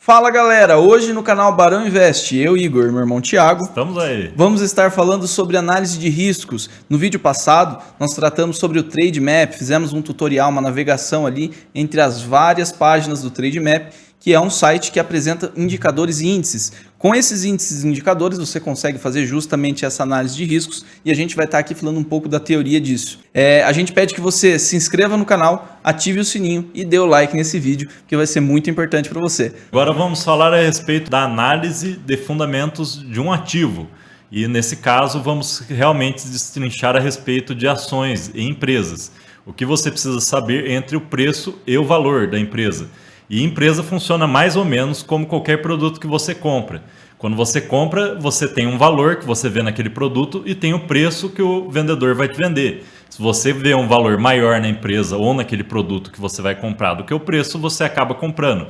Fala galera, hoje no canal Barão Invest, eu, Igor e meu irmão Thiago, estamos aí. Vamos estar falando sobre análise de riscos. No vídeo passado, nós tratamos sobre o Trade Map, fizemos um tutorial, uma navegação ali entre as várias páginas do Trade Map, que é um site que apresenta indicadores e índices. Com esses índices e indicadores, você consegue fazer justamente essa análise de riscos e a gente vai estar aqui falando um pouco da teoria disso. A gente pede que você se inscreva no canal, ative o sininho e dê o like nesse vídeo, que vai ser muito importante para você. Agora vamos falar a respeito da análise de fundamentos de um ativo. E nesse caso, vamos realmente destrinchar a respeito de ações e empresas. O que você precisa saber entre o preço e o valor da empresa. E empresa funciona mais ou menos como qualquer produto que você compra. Quando você compra, você tem um valor que você vê naquele produto e tem o preço que o vendedor vai te vender. Se você vê um valor maior na empresa ou naquele produto que você vai comprar do que o preço, você acaba comprando.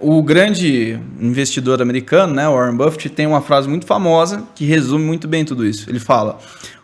O grande investidor americano, né, Warren Buffett, tem uma frase muito famosa que resume muito bem tudo isso. Ele fala: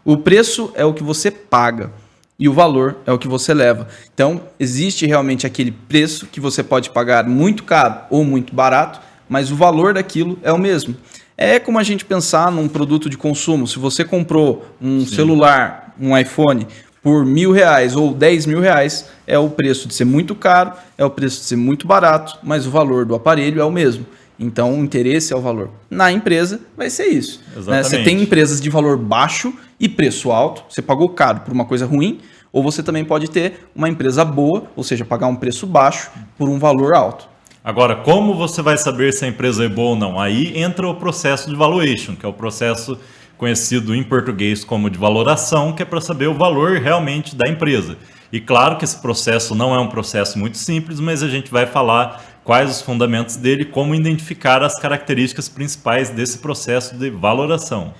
o preço é o que você paga e o valor é o que você leva. Então, existe realmente aquele preço que você pode pagar muito caro ou muito barato, mas o valor daquilo é o mesmo. É como a gente pensar num produto de consumo. Se você comprou um celular, um iPhone, por R$1.000 ou R$10.000, é o preço de ser muito caro, é o preço de ser muito barato, mas o valor do aparelho é o mesmo. Então, o interesse é o valor. Na empresa, vai ser isso. Né? Você tem empresas de valor baixo e preço alto. Você pagou caro por uma coisa ruim, ou você também pode ter uma empresa boa, ou seja, pagar um preço baixo por um valor alto. Agora, como você vai saber se a empresa é boa ou não? Aí entra o processo de valuation, que é o processo conhecido em português como de valoração, que é para saber o valor realmente da empresa. E claro que esse processo não é um processo muito simples, mas a gente vai falar quais os fundamentos dele, como identificar as características principais desse processo de valoração.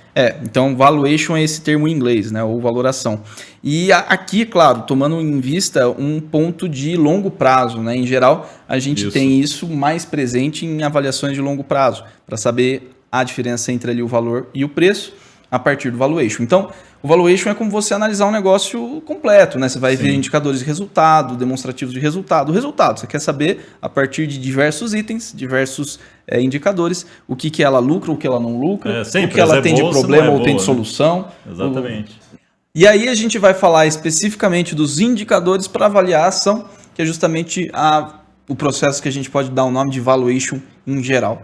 Então valuation é esse termo em inglês, né, ou valoração. E aqui, claro, tomando em vista um ponto de longo prazo, né, em geral, a gente tem isso mais presente em avaliações de longo prazo, para saber a diferença entre ali o valor e o preço a partir do valuation. Então, o valuation é como você analisar um negócio completo, né? Você vai ver indicadores de resultado, demonstrativos de resultado. O resultado, você quer saber, a partir de diversos itens, diversos indicadores, o que ela lucra, o que ela não lucra, o que ela tem de problema ou tem de solução. Exatamente. E aí a gente vai falar especificamente dos indicadores para avaliar a ação, que é justamente o processo que a gente pode dar o nome de valuation em geral.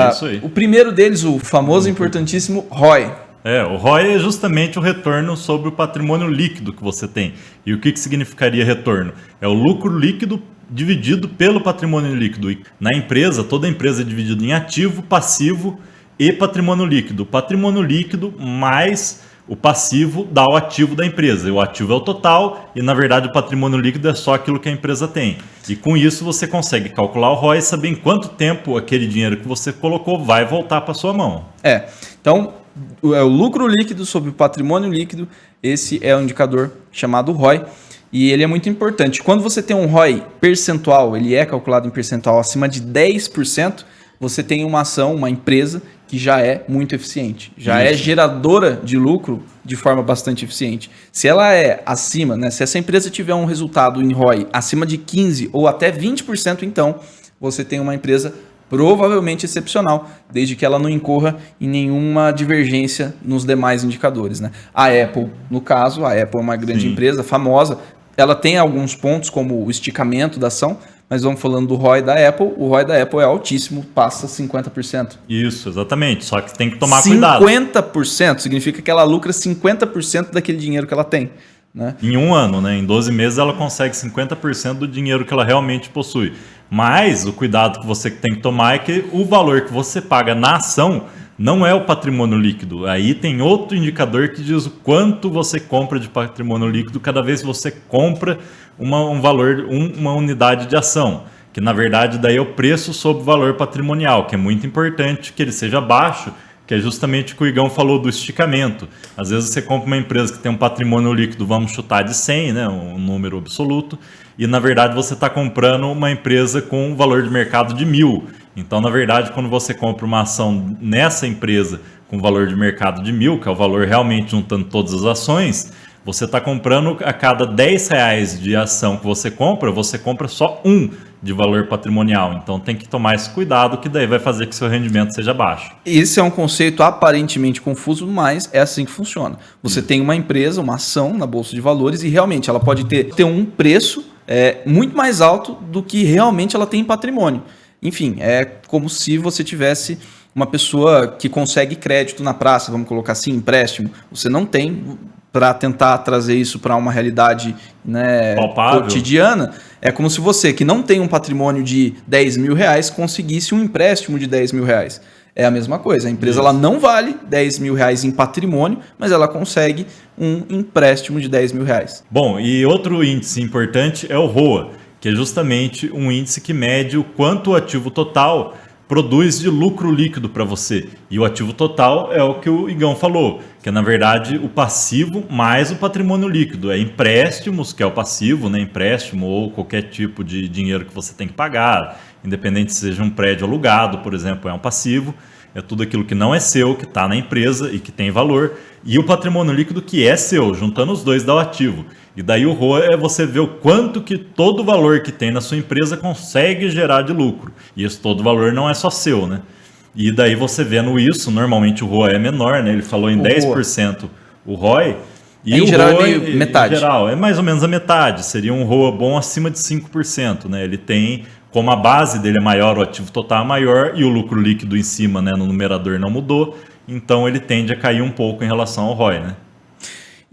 Isso aí. O primeiro deles, o famoso e importantíssimo ROI. O ROI é justamente o retorno sobre o patrimônio líquido que você tem. E o que significaria retorno? É o lucro líquido dividido pelo patrimônio líquido. E na empresa, toda empresa é dividida em ativo, passivo e patrimônio líquido. O patrimônio líquido mais o passivo dá o ativo da empresa. O ativo é o total e, na verdade, o patrimônio líquido é só aquilo que a empresa tem. E com isso você consegue calcular o ROI e saber em quanto tempo aquele dinheiro que você colocou vai voltar para sua mão. Então, é o lucro líquido sobre o patrimônio líquido. Esse é um indicador chamado ROI e ele é muito importante. Quando você tem um ROI percentual, ele é calculado em percentual acima de 10%, você tem uma ação, uma empresa que já é muito eficiente, já é geradora de lucro de forma bastante eficiente. Se ela é acima, né, se essa empresa tiver um resultado em ROI acima de 15% ou até 20%, então você tem uma empresa provavelmente excepcional, desde que ela não incorra em nenhuma divergência nos demais indicadores, né? A Apple, no caso, a Apple é uma grande empresa famosa, ela tem alguns pontos como o esticamento da ação, mas vamos falando do ROI da Apple, o ROI da Apple é altíssimo, passa 50%. Isso, exatamente, só que tem que tomar cuidado. 50% significa que ela lucra 50% daquele dinheiro que ela tem. Né? Em um ano, né? Em 12 meses ela consegue 50% do dinheiro que ela realmente possui. Mas o cuidado que você tem que tomar é que o valor que você paga na ação não é o patrimônio líquido. Aí tem outro indicador que diz o quanto você compra de patrimônio líquido cada vez que você compra uma unidade de ação. Que na verdade daí é o preço sobre o valor patrimonial, que é muito importante que ele seja baixo, que é justamente o que o Igão falou do esticamento. Às vezes você compra uma empresa que tem um patrimônio líquido, vamos chutar de 100, né, um número absoluto, e na verdade você está comprando uma empresa com um valor de mercado de 1.000. Então, na verdade, quando você compra uma ação nessa empresa com valor de mercado de 1.000, que é o valor realmente juntando todas as ações, você está comprando a cada R$10 de ação que você compra só 1. de valor patrimonial. Então tem que tomar esse cuidado, que daí vai fazer que seu rendimento seja baixo. Esse é um conceito aparentemente confuso, mas é assim que funciona. Você tem uma empresa, uma ação na Bolsa de Valores e realmente ela pode ter um preço muito mais alto do que realmente ela tem em patrimônio. Enfim, é como se você tivesse uma pessoa que consegue crédito na praça, vamos colocar assim, empréstimo. Você não tem, para tentar trazer isso para uma realidade, né, cotidiana. É como se você, que não tem um patrimônio de 10 mil reais, conseguisse um empréstimo de 10 mil reais. É a mesma coisa. A empresa ela não vale 10 mil reais em patrimônio, mas ela consegue um empréstimo de 10 mil reais. Bom, e outro índice importante é o ROA, que é justamente um índice que mede o quanto o ativo total produz de lucro líquido para você. E o ativo total é o que o Igão falou, que é na verdade o passivo mais o patrimônio líquido. É empréstimos, que é o passivo, né? Empréstimo ou qualquer tipo de dinheiro que você tem que pagar, independente se seja um prédio alugado, por exemplo, é um passivo. É tudo aquilo que não é seu, que está na empresa e que tem valor. E o patrimônio líquido que é seu, juntando os dois dá o ativo. E daí o ROA é você ver o quanto que todo o valor que tem na sua empresa consegue gerar de lucro. E esse todo valor não é só seu, né? E daí você vendo isso, normalmente o ROA é menor, né? Ele falou em 10% o ROI. E em o geral ROA, é metade. Em geral, é mais ou menos a metade. Seria um ROA bom acima de 5%, né? Ele tem, como a base dele é maior, o ativo total é maior e o lucro líquido em cima, né, no numerador não mudou. Então ele tende a cair um pouco em relação ao ROI, né?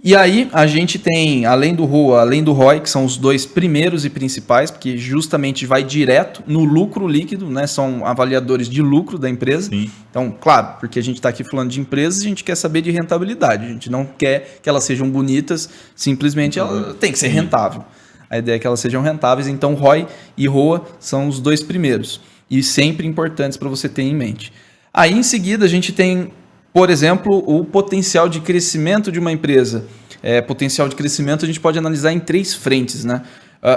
E aí a gente tem, além do ROA, além do ROI, que são os dois primeiros e principais, porque justamente vai direto no lucro líquido, né? São avaliadores de lucro da empresa. Sim. Então, claro, porque a gente está aqui falando de empresas, a gente quer saber de rentabilidade. A gente não quer que elas sejam bonitas, simplesmente ela tem que ser rentável. A ideia é que elas sejam rentáveis, então ROI e ROA são os dois primeiros. E sempre importantes para você ter em mente. Aí em seguida a gente tem, por exemplo, o potencial de crescimento de uma empresa. Potencial de crescimento a gente pode analisar em 3 frentes, né?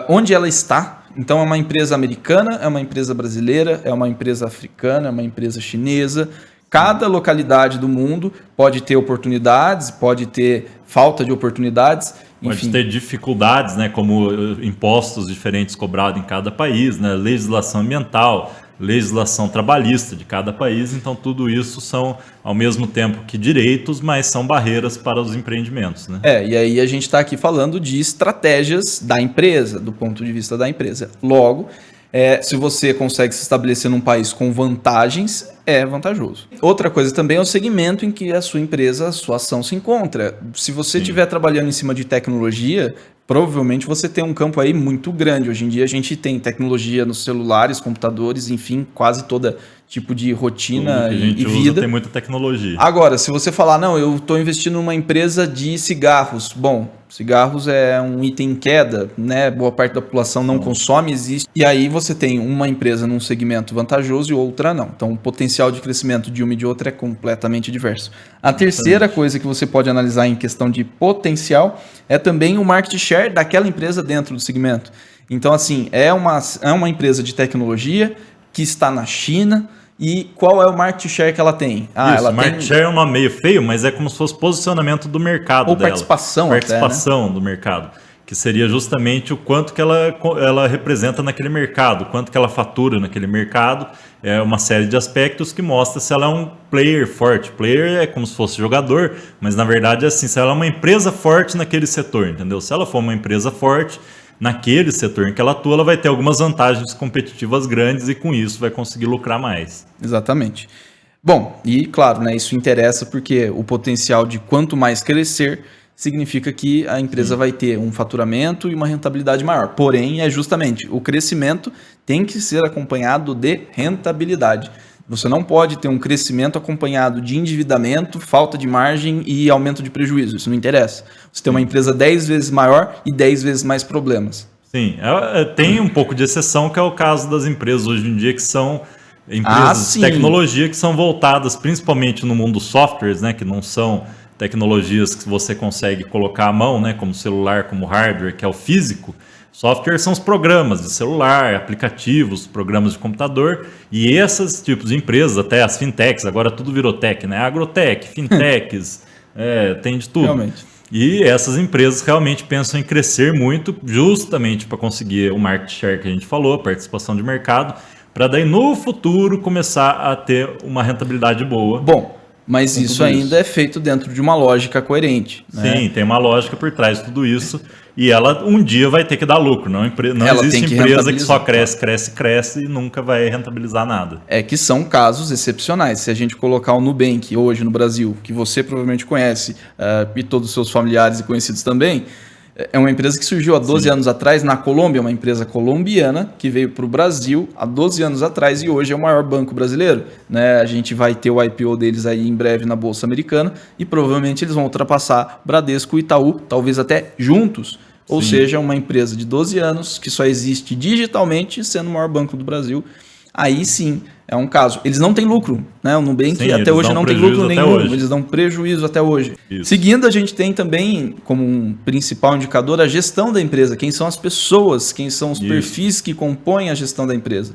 Onde ela está. Então é uma empresa americana, é uma empresa brasileira, é uma empresa africana, é uma empresa chinesa. Cada localidade do mundo pode ter oportunidades, pode ter falta de oportunidades. Pode ter dificuldades, né, como impostos diferentes cobrados em cada país, né, legislação ambiental, legislação trabalhista de cada país. Então, tudo isso são, ao mesmo tempo que direitos, mas são barreiras para os empreendimentos, né? E aí a gente está aqui falando de estratégias da empresa, do ponto de vista da empresa. Logo, se você consegue se estabelecer num país com vantagens, é vantajoso. Outra coisa também é o segmento em que a sua empresa, a sua ação se encontra. Se você estiver trabalhando em cima de tecnologia, provavelmente você tem um campo aí muito grande. Hoje em dia a gente tem tecnologia nos celulares, computadores, enfim, quase todo tipo de rotina e vida. Tem muita tecnologia. Agora, se você falar, não, eu estou investindo numa empresa de cigarros. Bom, cigarros é um item em queda, né? Boa parte da população não consome, existe. E aí você tem uma empresa num segmento vantajoso e outra não. Então o potencial de crescimento de uma e de outra é completamente diverso. A terceira coisa que você pode analisar em questão de potencial é também o market share daquela empresa dentro do segmento. Então, assim, é uma empresa de tecnologia que está na China. E qual é o market share que ela tem? Market share é um nome meio feio, mas é como se fosse posicionamento do mercado ou dela. Participação do mercado. Que seria justamente o quanto que ela representa naquele mercado, quanto que ela fatura naquele mercado. É uma série de aspectos que mostra se ela é um player forte. Player é como se fosse jogador, mas na verdade é assim, se ela é uma empresa forte naquele setor, entendeu? Se ela for uma empresa forte naquele setor em que ela atua, ela vai ter algumas vantagens competitivas grandes e com isso vai conseguir lucrar mais. Exatamente. Bom, e claro, né, isso interessa porque o potencial de quanto mais crescer significa que a empresa vai ter um faturamento e uma rentabilidade maior. Porém, é justamente o crescimento tem que ser acompanhado de rentabilidade. Você não pode ter um crescimento acompanhado de endividamento, falta de margem e aumento de prejuízo. Isso não interessa. Você tem uma empresa 10 vezes maior e 10 vezes mais problemas. Sim, tem um pouco de exceção, que é o caso das empresas hoje em dia que são empresas de tecnologia que são voltadas principalmente no mundo dos softwares, né, que não são tecnologias que você consegue colocar à mão, né, como celular, como hardware, que é o físico. Software são os programas de celular, aplicativos, programas de computador, e esses tipos de empresas, até as fintechs, agora tudo virou tech, né? Agrotech, fintechs, tem de tudo. Realmente. E essas empresas realmente pensam em crescer muito justamente para conseguir o market share que a gente falou, a participação de mercado, para daí no futuro começar a ter uma rentabilidade boa. Bom, mas isso ainda é feito dentro de uma lógica coerente. Sim, tem uma lógica por trás de tudo isso. E ela um dia vai ter que dar lucro. Não existe empresa que só cresce e nunca vai rentabilizar nada. É que são casos excepcionais. Se a gente colocar o Nubank hoje no Brasil, que você provavelmente conhece, e todos os seus familiares e conhecidos também, é uma empresa que surgiu há 12 anos atrás na Colômbia, uma empresa colombiana que veio para o Brasil há 12 anos atrás e hoje é o maior banco brasileiro. Né? A gente vai ter o IPO deles aí em breve na Bolsa Americana e provavelmente eles vão ultrapassar Bradesco e Itaú, talvez até juntos. Ou seja, uma empresa de 12 anos que só existe digitalmente sendo o maior banco do Brasil. Aí sim, é um caso. Eles não têm lucro, né? O Nubank até hoje não tem lucro nenhum. Eles dão prejuízo até hoje. Isso. Seguindo, a gente tem também como um principal indicador a gestão da empresa. Quem são as pessoas, quem são os perfis que compõem a gestão da empresa.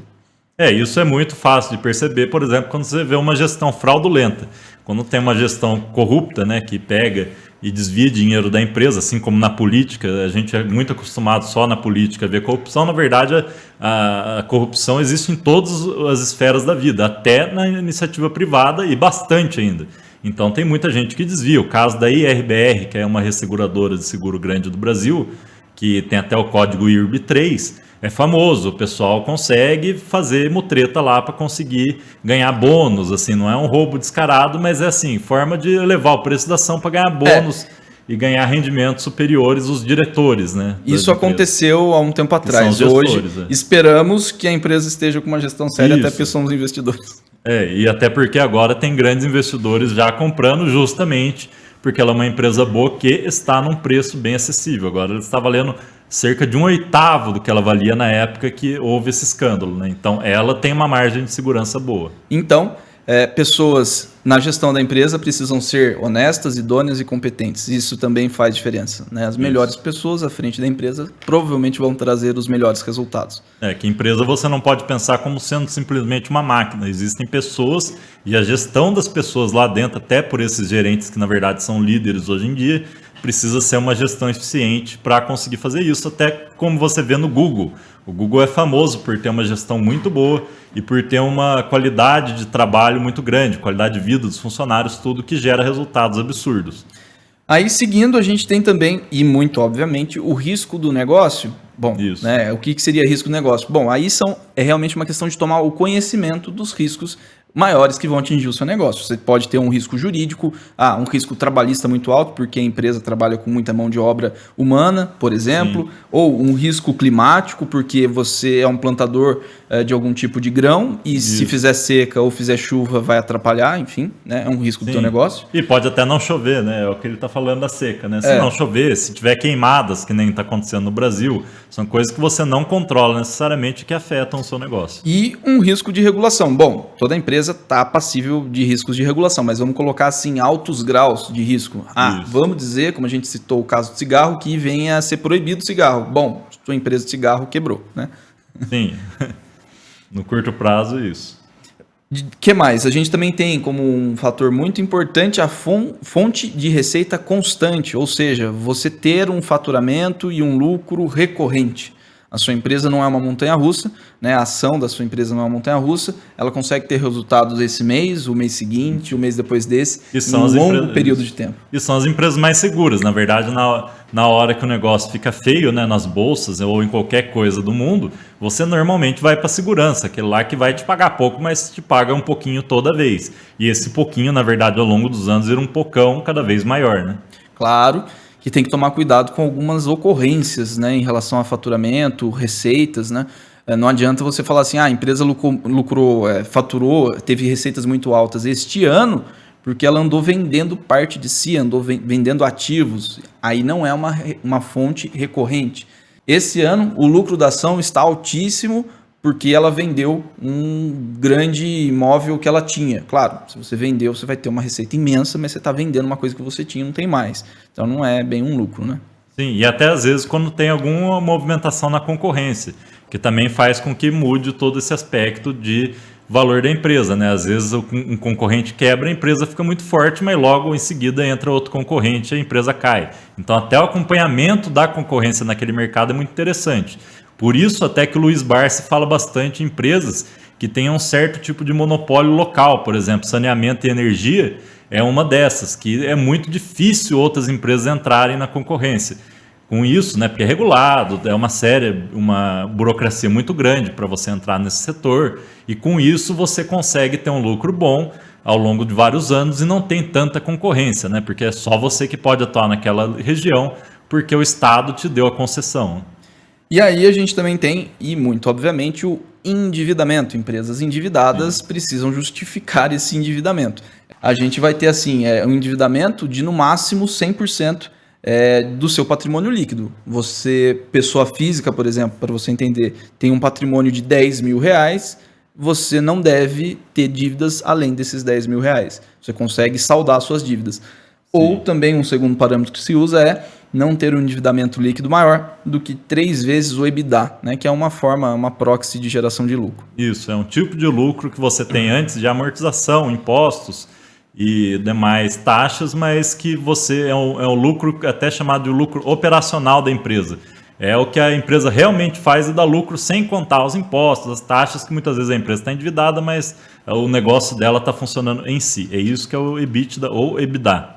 Isso é muito fácil de perceber, por exemplo, quando você vê uma gestão fraudulenta. Quando tem uma gestão corrupta, né, que pega e desvia dinheiro da empresa, assim como na política, a gente é muito acostumado só na política a ver corrupção. Na verdade, a corrupção existe em todas as esferas da vida, até na iniciativa privada e bastante ainda. Então tem muita gente que desvia. O caso da IRBR, que é uma resseguradora de seguro grande do Brasil, que tem até o código IRB3, é famoso, o pessoal consegue fazer mutreta lá para conseguir ganhar bônus, assim, não é um roubo descarado, mas é assim, forma de elevar o preço da ação para ganhar bônus e ganhar rendimentos superiores os diretores, né? Isso aconteceu há um tempo atrás. Gestores, hoje esperamos que a empresa esteja com uma gestão séria, até porque somos investidores. E até porque agora tem grandes investidores já comprando justamente porque ela é uma empresa boa que está num preço bem acessível. Agora ela está valendo cerca de 1/8 do que ela valia na época que houve esse escândalo, né? Então, ela tem uma margem de segurança boa. Então, pessoas na gestão da empresa precisam ser honestas, idôneas e competentes. Isso também faz diferença, né? As melhores pessoas à frente da empresa provavelmente vão trazer os melhores resultados. Que empresa você não pode pensar como sendo simplesmente uma máquina. Existem pessoas e a gestão das pessoas lá dentro, até por esses gerentes que na verdade são líderes hoje em dia, precisa ser uma gestão eficiente para conseguir fazer isso, até como você vê no Google. O Google é famoso por ter uma gestão muito boa e por ter uma qualidade de trabalho muito grande, qualidade de vida dos funcionários, tudo que gera resultados absurdos. Aí, seguindo, a gente tem também, e muito obviamente, o risco do negócio. Bom, né, o que seria risco do negócio? Bom, aí é realmente uma questão de tomar o conhecimento dos riscos maiores que vão atingir o seu negócio. Você pode ter um risco jurídico, um risco trabalhista muito alto, porque a empresa trabalha com muita mão de obra humana, por exemplo, ou um risco climático, porque você é um plantador de algum tipo de grão e se fizer seca ou fizer chuva vai atrapalhar, enfim, né? É um risco do seu negócio. E pode até não chover, né? É o que ele está falando da seca, né? Se não chover, se tiver queimadas, que nem está acontecendo no Brasil, são coisas que você não controla necessariamente que afetam o seu negócio. E um risco de regulação. Bom, toda empresa está passível de riscos de regulação, mas vamos colocar assim altos graus de risco. Vamos dizer, como a gente citou o caso do cigarro, que venha a ser proibido o cigarro. Bom, sua empresa de cigarro quebrou, né? Sim, no curto prazo isso. O que mais? A gente também tem como um fator muito importante a fonte de receita constante, ou seja, você ter um faturamento e um lucro recorrente. A sua empresa não é uma montanha-russa, né? A ação da sua empresa não é uma montanha-russa, ela consegue ter resultados esse mês, o mês seguinte, o mês depois desse, em um longo período de tempo. E são as empresas mais seguras. Na verdade, na hora que o negócio fica feio, né, nas bolsas ou em qualquer coisa do mundo, você normalmente vai para a segurança, aquele lá que vai te pagar pouco, mas te paga um pouquinho toda vez. E esse pouquinho, na verdade, ao longo dos anos, vira um pocão cada vez maior, né? Claro que tem que tomar cuidado com algumas ocorrências, né, em relação a faturamento, receitas, né? Não adianta você falar assim, a empresa faturou, teve receitas muito altas este ano, porque ela andou vendendo parte de si, andou vendendo ativos. Aí não é uma fonte recorrente. Esse ano, o lucro da ação está altíssimo, porque ela vendeu um grande imóvel que ela tinha. Claro, se você vendeu, você vai ter uma receita imensa, mas você está vendendo uma coisa que você tinha e não tem mais. Então não é bem um lucro, né? Sim, e até às vezes quando tem alguma movimentação na concorrência, que também faz com que mude todo esse aspecto de valor da empresa, né? Às vezes um concorrente quebra, a empresa fica muito forte, mas logo em seguida entra outro concorrente e a empresa cai. Então até o acompanhamento da concorrência naquele mercado é muito interessante. Por isso até que o Luiz Barsi fala bastante em empresas que tenham um certo tipo de monopólio local, por exemplo, saneamento e energia é uma dessas, que é muito difícil outras empresas entrarem na concorrência. Com isso, né, porque é regulado, é uma burocracia muito grande para você entrar nesse setor, e com isso você consegue ter um lucro bom ao longo de vários anos e não tem tanta concorrência, né, porque é só você que pode atuar naquela região, porque o Estado te deu a concessão. E aí a gente também tem, e muito obviamente, o endividamento. Empresas endividadas precisam justificar esse endividamento. A gente vai ter assim, um endividamento de no máximo 100% do seu patrimônio líquido. Você, pessoa física, por exemplo, para você entender, tem um patrimônio de 10 mil reais, você não deve ter dívidas além desses 10 mil reais. Você consegue saldar suas dívidas. Sim. Ou também um segundo parâmetro que se usa é não ter um endividamento líquido maior do que 3 vezes o EBITDA, né, que é uma proxy de geração de lucro. Isso, é um tipo de lucro que você tem antes de amortização, impostos e demais taxas, mas que é um lucro até chamado de lucro operacional da empresa. É o que a empresa realmente faz e dá lucro sem contar os impostos, as taxas, que muitas vezes a empresa está endividada, mas o negócio dela está funcionando em si. É isso que é o EBITDA ou EBITDA.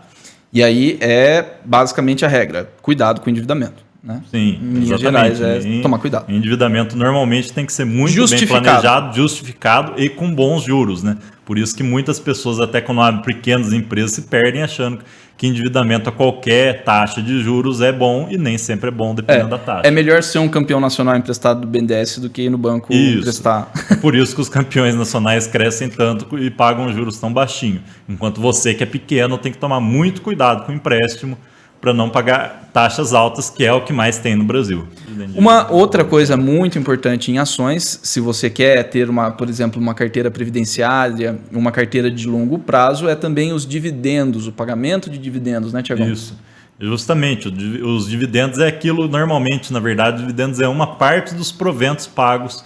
E aí é basicamente a regra, cuidado com o endividamento. Né? Sim, em linhas gerais, tomar cuidado. Endividamento normalmente tem que ser muito bem planejado, justificado e com bons juros, né? Por isso que muitas pessoas, até quando abrem pequenas empresas, se perdem achando que endividamento a qualquer taxa de juros é bom e nem sempre é bom, dependendo da taxa. É melhor ser um campeão nacional emprestado do BNDES do que ir no banco emprestar. Por isso que os campeões nacionais crescem tanto e pagam juros tão baixinho. Enquanto você que é pequeno tem que tomar muito cuidado com o empréstimo para não pagar taxas altas, que é o que mais tem no Brasil. Uma outra coisa muito importante em ações, se você quer ter, por exemplo, uma carteira previdenciária, uma carteira de longo prazo, é também os dividendos, o pagamento de dividendos, né, Tiagão? Isso. Justamente, os dividendos é aquilo, normalmente, na verdade, dividendos é uma parte dos proventos pagos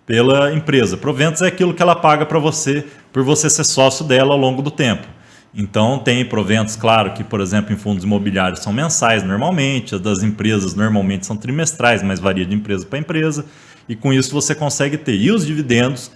pela empresa. Proventos é aquilo que ela paga para você, por você ser sócio dela ao longo do tempo. Então tem proventos, claro, que por exemplo em fundos imobiliários são mensais normalmente, as das empresas normalmente são trimestrais, mas varia de empresa para empresa, e com isso você consegue ter. E os dividendos,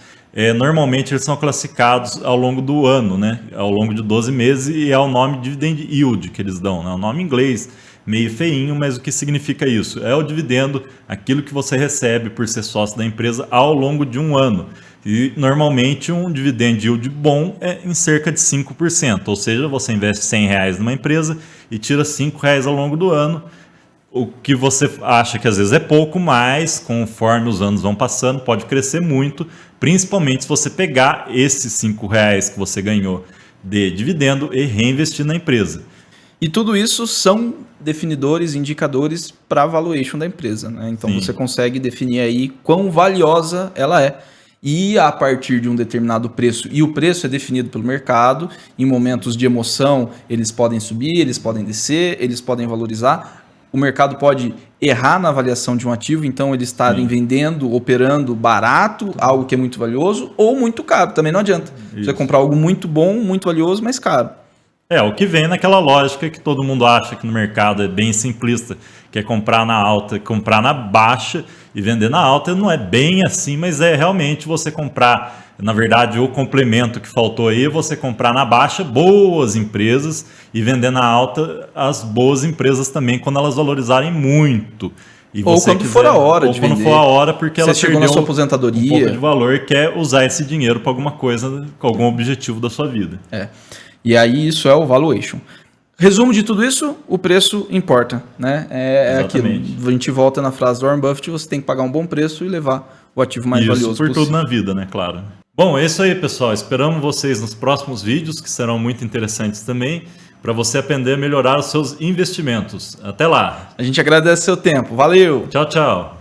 normalmente eles são classificados ao longo do ano, né? Ao longo de 12 meses, e é o nome dividend yield que eles dão, né? O nome em inglês, meio feinho, mas o que significa isso? É o dividendo, aquilo que você recebe por ser sócio da empresa ao longo de um ano. E normalmente um dividend yield bom é em cerca de 5%, ou seja, você investe R$100 numa empresa e tira R$5 ao longo do ano, o que você acha que às vezes é pouco, mas conforme os anos vão passando pode crescer muito, principalmente se você pegar esses R$5 que você ganhou de dividendo e reinvestir na empresa. E tudo isso são definidores, indicadores para a valuation da empresa, né? Então Sim. Você consegue definir aí quão valiosa ela é. E a partir de um determinado preço, e o preço é definido pelo mercado, em momentos de emoção eles podem subir, eles podem descer, eles podem valorizar. O mercado pode errar na avaliação de um ativo, então eles estarem vendendo, operando barato, algo que é muito valioso, ou muito caro, também não adianta. Isso. Você comprar algo muito bom, muito valioso, mas caro. O que vem naquela lógica que todo mundo acha que no mercado é bem simplista, que é comprar na alta, comprar na baixa e vender na alta. Não é bem assim, mas é realmente você comprar, na verdade, o complemento que faltou aí é você comprar na baixa boas empresas e vender na alta as boas empresas também, quando elas valorizarem muito. E ou quando for a hora de vender. Ou quando for a hora, porque ela chegou na sua aposentadoria, um pouco de valor e quer usar esse dinheiro para alguma coisa, com algum objetivo da sua vida. E aí isso é o valuation. Resumo de tudo isso, o preço importa, né? É aquilo. A gente volta na frase do Warren Buffett, você tem que pagar um bom preço e levar o ativo mais valioso possível. Isso por tudo na vida, né? Claro. Bom, é isso aí, pessoal. Esperamos vocês nos próximos vídeos, que serão muito interessantes também, para você aprender a melhorar os seus investimentos. Até lá. A gente agradece o seu tempo. Valeu! Tchau, tchau.